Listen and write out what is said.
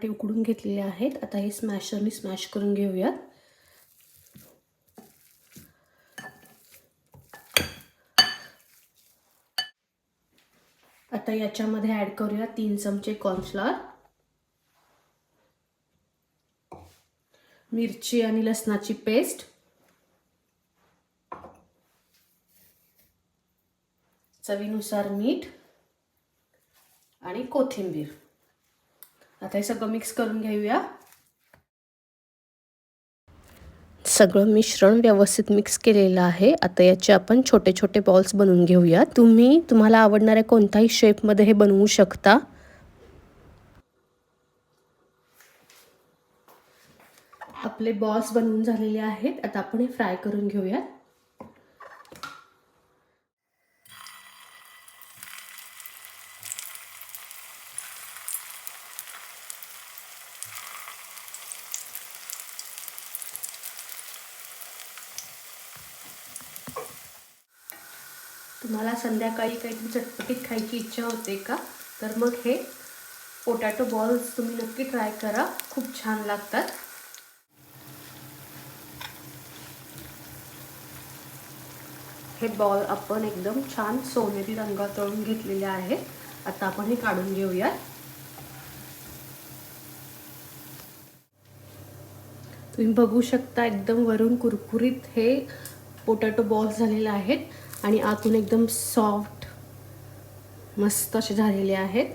बटाटे उकडून घेतलेले आहेत. आता हे स्मॅशरने स्मॅश करून घेऊयात. आता याच्यामध्ये ॲड करूया 3 चमचे कॉर्नफ्लॉवर, मिरची आणि लसणाची पेस्ट, चवीनुसार मीठ आणि कोथिंबीर. आता हे सगळं मिक्स करून घेऊया. सगळं मिश्रण व्यवस्थित मिक्स केलेलं आहे. आता याचे आपण छोटे छोटे बॉल्स बनवून घेऊया. तुम्हाला आवडणाऱ्या कोणत्याही शेपमध्ये हे बनवू शकता. आपले बॉल्स बनवून झालेले आहेत. आता आपण हे फ्राय करून घेऊयात. तुम्हाला संध्याकाळी काहीतरी चटपटीत खायची इच्छा होते का? तर मग हे पोटॅटो बॉल्स तुम्ही नक्की ट्राय करा, खूप छान लागतात. हे बॉल आपण एकदम छान सोनेरी रंगात तळून घेतलेले आहेत. आता आपण हे काढून घेऊयात. तुम्ही बघू शकता एकदम वरून कुरकुरीत हे पोटॅटो बॉल्स झालेले आहेत आणि आतून एकदम सॉफ्ट मस्त असे झालेले आहेत.